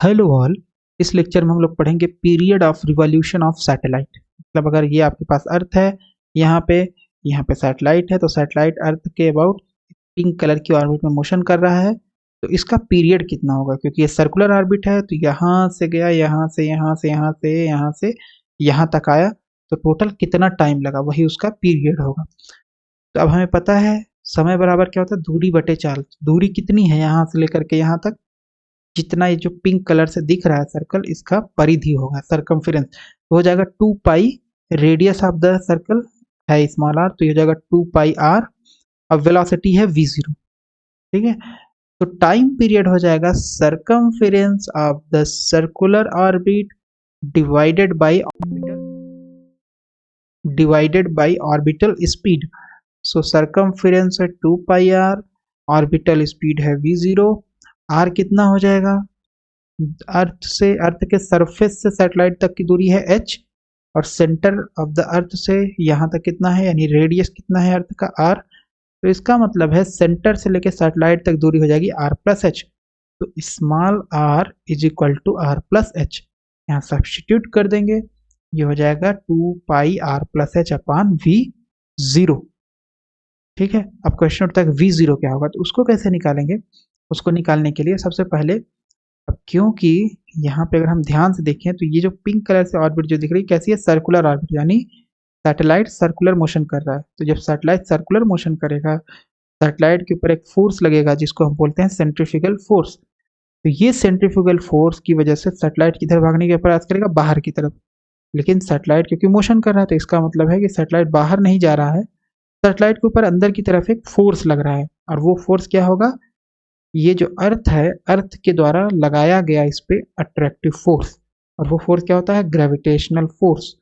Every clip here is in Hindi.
Hello all. इस लेक्चर में हम लोग पढ़ेंगे period of revolution of satellite. मतलब अगर ये आपके पास अर्थ है, यहाँ पे यहाँ पे सैटेलाइट है, तो सैटेलाइट अर्थ के अबाउट पिंक कलर की ऑर्बिट में मोशन कर रहा है। तो इसका पीरियड कितना होगा, क्योंकि ये सर्कुलर ऑर्बिट है, तो यहाँ से गया, यहाँ से यहाँ से यहाँ से यहाँ से यहाँ तक आया, तो टोटल कितना टाइम लगा, वही उसका पीरियड होगा। तो अब हमें पता है समय बराबर क्या होता है, दूरी बटे चाल। दूरी कितनी है यहाँ से लेकर के यहाँ तक, जितना ये जो पिंक कलर से दिख रहा है सर्कल, इसका परिधि होगा, सरकमफेरेंस हो जाएगा 2 पाई। रेडियस ऑफ द सर्कल है स्मॉल आर, तो ये हो जाएगा 2 पाई आर। अब वेलोसिटी है v0। ठीक है, तो टाइम पीरियड हो जाएगा circumference of the circular orbit divided by orbital speed. So circumference है 2 पाई आर, ऑर्बिटल स्पीड है v0। आर कितना हो जाएगा, अर्थ के सरफेस से सैटेलाइट तक की दूरी है h, और सेंटर ऑफ द अर्थ से यहाँ तक कितना है, यानी रेडियस कितना है अर्थ का r। तो इसका मतलब है सेंटर से लेकर सैटेलाइट तक दूरी हो जाएगी r प्लस एच। तो small r is equal to r plus h, यहाँ सब्सटीट्यूट कर देंगे, ये हो जाएगा 2 pi r plus h upon v0। ठीक है, अब क्वेश्चन उठता है v0 क्या होगा, तो उसको कैसे निकालेंगे। उसको निकालने के लिए सबसे पहले, अब क्योंकि यहाँ पे अगर हम ध्यान से देखें तो ये जो पिंक कलर से ऑर्बिट जो दिख रही है कैसी है, सर्कुलर ऑर्बिट, यानी सैटेलाइट सर्कुलर मोशन कर रहा है। तो जब सैटेलाइट सर्कुलर मोशन करेगा, सैटेलाइट के ऊपर एक फोर्स लगेगा जिसको हम बोलते हैं सेंट्रीफ्यूगल फोर्स। तो ये सेंट्रीफ्यूगल फोर्स की वजह से सैटेलाइट किधर भागने का प्रयास करेगा, बाहर की तरफ। लेकिन सैटेलाइट क्योंकि मोशन कर रहा है, तो इसका मतलब है कि सैटेलाइट बाहर नहीं जा रहा है, सैटेलाइट के ऊपर अंदर की तरफ एक फोर्स लग रहा है। और वो फोर्स क्या होगा, ये जो अर्थ है, अर्थ के द्वारा लगाया गया इस पे अट्रैक्टिव फोर्स। और वो फोर्स क्या होता है, ग्रेविटेशनल फोर्स।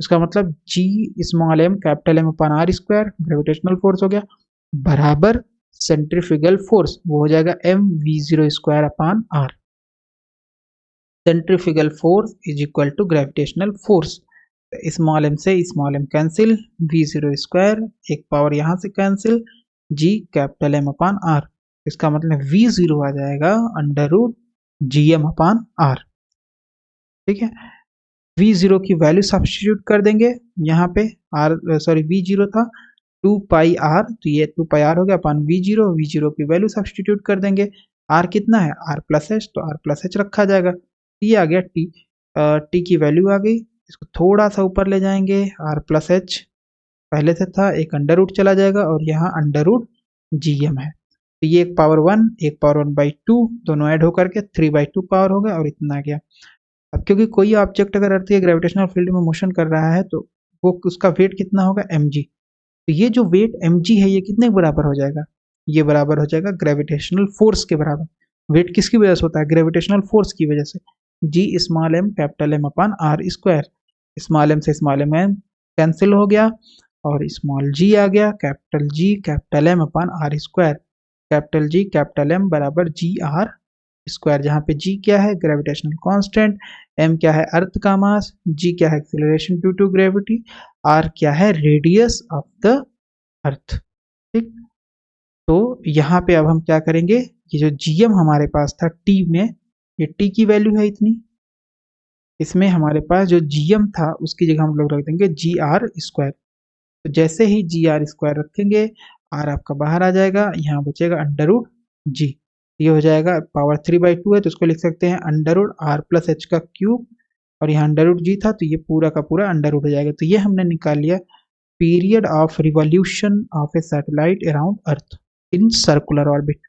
इसका मतलब G small m capital M upon r square gravitational force हो गया, बराबर सेंट्रीफ्यूगल फोर्स, वो हो जाएगा m v zero square upon r. Centrifugal force is equal to gravitational force. Small m से small m cancel, v zero square एक पावर यहाँ से cancel, G capital M upon r. इसका मतलब v0 आ जाएगा under root G M upon r. ठीक है, v0 की वैल्यू सब्स्टिट्यूट कर देंगे यहाँ पे, v0 था 2 पाई आर, तो ये 2 पाई आर हो गया अपान v0 की वैल्यू सब्स्टिट्यूट कर देंगे। r कितना है, r प्लस एच, तो r प्लस एच रखा जाएगा। ये आ गया t की वैल्यू आ गई। इसको थोड़ा सा ऊपर ले जाएंगे, r प्लस एच पहले से था, एक अंडर रूट चला जाएगा, और यहाँ अंडर रूट जी एम है। तो ये एक पावर 1, एक पावर 1/2, दोनों ऐड होकर के 3/2 पावर हो गया, और इतना आ गया। अब क्योंकि कोई ऑब्जेक्ट अगर अर्थ के ग्रेविटेशनल फील्ड में मोशन कर रहा है, तो वो उसका वेट कितना होगा, mg। तो ये जो वेट mg है, ये कितने के बराबर हो जाएगा, ये बराबर हो जाएगा ग्रेविटेशनल फोर्स के बराबर। वेट किसकी वजह से होता है, ग्रेविटेशनल फोर्स की वजह से। G small m capital M upon r square, small m से स्मॉल एम कैंसिल हो गया, और स्मॉल जी आ गया, capital G capital M upon r square. Capital G capital M बराबर जी आर स्क्वायर, जहाँ पे जी क्या है, ग्रेविटेशनल कांस्टेंट, एम क्या है, अर्थ का मास, जी क्या है, acceleration due to gravity, r क्या है, रेडियस ऑफ द अर्थ। ठीक, तो यहाँ पे अब हम क्या करेंगे, ये जो जीएम हमारे पास था टी में, ये टी की वैल्यू है इतनी, इसमें हमारे पास जो जीएम था उसकी जगह हम लोग रख देंगे जी आर स्क्वायर। तो जैसे ही जी आर स्क्वायर रखेंगे, आर आपका बाहर आ जाएगा, यहाँ बचेगा अंडर रूट जी। ये हो जाएगा पावर 3/2 है, तो इसको लिख सकते हैं under root r plus h का क्यूब, और यहाँ अंडर रूट जी था, तो ये पूरा का पूरा अंडर रूट हो जाएगा। तो ये हमने निकाल लिया period of revolution of A satellite around earth in circular orbit.